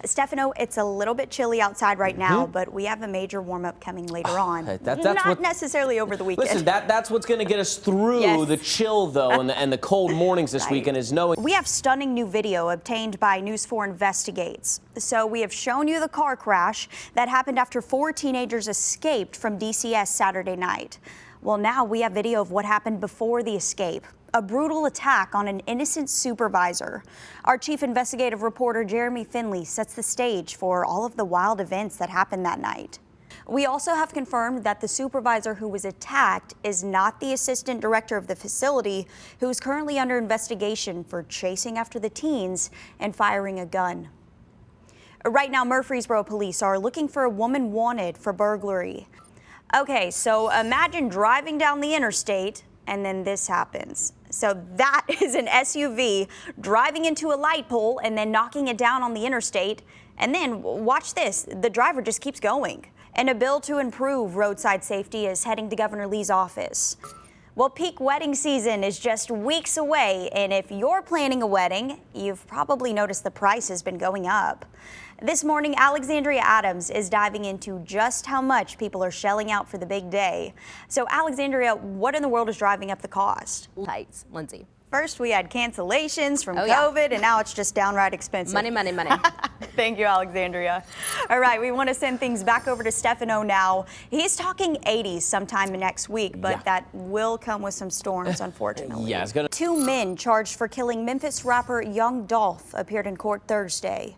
Stefano, it's a little bit chilly outside right now, but we have a major warm-up coming later on. That's Not necessarily over the weekend. Listen, that's what's going to get us through the chill, though, and the cold mornings this weekend is knowing. We have stunning new video obtained by News 4 Investigates. So we have shown you the car crash that happened after 4 teenagers escaped from DCS Saturday night. Well, now we have video of what happened before the escape. A brutal attack on an innocent supervisor. Our chief investigative reporter, Jeremy Finley, sets the stage for all of the wild events that happened that night. We also have confirmed that the supervisor who was attacked is not the assistant director of the facility, who is currently under investigation for chasing after the teens and firing a gun. Right now, Murfreesboro police are looking for a woman wanted for burglary. Okay, so imagine driving down the interstate and then this happens. So that is an SUV driving into a light pole and then knocking it down on the interstate. And then watch this, the driver just keeps going. And a bill to improve roadside safety is heading to Governor Lee's office. Well, peak wedding season is just weeks away, and if you're planning a wedding, you've probably noticed the price has been going up. This morning, Alexandria Adams is diving into just how much people are shelling out for the big day. So, Alexandria, what in the world is driving up the cost? Tights, Lindsay. First, we had cancellations from COVID, and now it's just downright expensive. Money, money, money. Thank you, Alexandria. All right, we want to send things back over to Stefano now. He's talking 80s sometime next week, but that will come with some storms, unfortunately. It's gonna. 2 men charged for killing Memphis rapper Young Dolph appeared in court Thursday.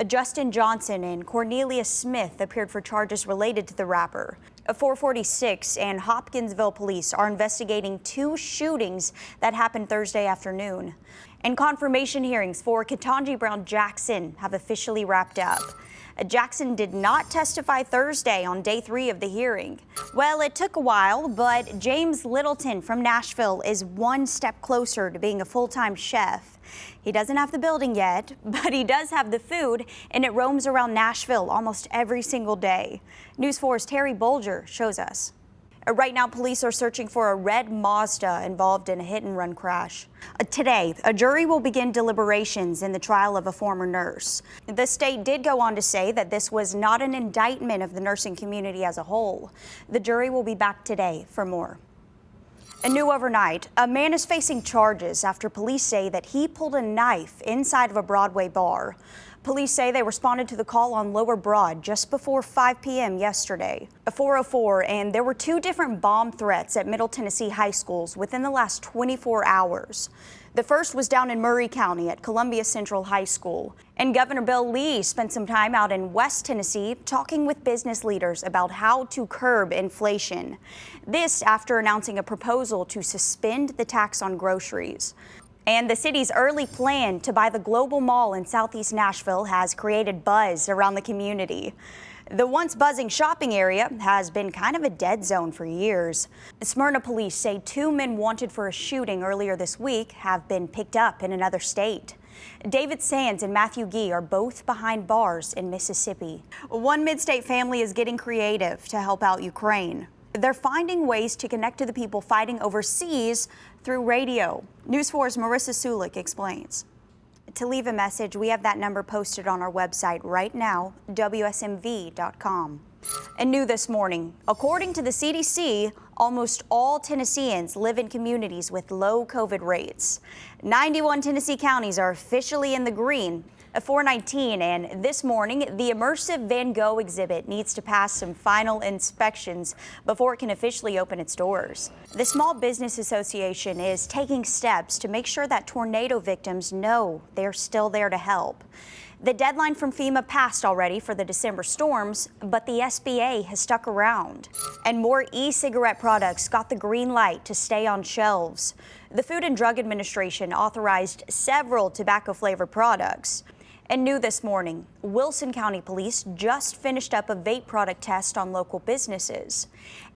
Justin Johnson and Cornelia Smith appeared for charges related to the rapper. 446 and Hopkinsville police are investigating 2 shootings that happened Thursday afternoon. And confirmation hearings for Ketanji Brown Jackson have officially wrapped up. Jackson did not testify Thursday on day 3 of the hearing. Well, it took a while, but James Littleton from Nashville is one step closer to being a full-time chef. He doesn't have the building yet, but he does have the food, and it roams around Nashville almost every single day. News 4's Terry Bolger shows us. Right now, police are searching for a red Mazda involved in a hit-and-run crash. Today, a jury will begin deliberations in the trial of a former nurse. The state did go on to say that this was not an indictment of the nursing community as a whole. The jury will be back today for more. A new overnight, a man is facing charges after police say that he pulled a knife inside of a Broadway bar. Police say they responded to the call on Lower Broad just before 5 p.m. yesterday. 4:04, and there were 2 different bomb threats at Middle Tennessee high schools within the last 24 hours. The first was down in Murray County at Columbia Central High School. And Governor Bill Lee spent some time out in West Tennessee talking with business leaders about how to curb inflation. This after announcing a proposal to suspend the tax on groceries. And the city's early plan to buy the Global Mall in Southeast Nashville has created buzz around the community. The once buzzing shopping area has been kind of a dead zone for years. Smyrna police say 2 men wanted for a shooting earlier this week have been picked up in another state. David Sands and Matthew Gee are both behind bars in Mississippi. One mid-state family is getting creative to help out Ukraine. They're finding ways to connect to the people fighting overseas through radio. News 4's Marissa Sulik explains. To leave a message, we have that number posted on our website right now, WSMV.com. And new this morning, according to the CDC, almost all Tennesseans live in communities with low COVID rates. 91 Tennessee counties are officially in the green. 419, and this morning, the immersive Van Gogh exhibit needs to pass some final inspections before it can officially open its doors. The Small Business Association is taking steps to make sure that tornado victims know they're still there to help. The deadline from FEMA passed already for the December storms, but the SBA has stuck around. And more e-cigarette products got the green light to stay on shelves. The Food and Drug Administration authorized several tobacco-flavored products. And new this morning, Wilson County Police just finished up a vape product test on local businesses.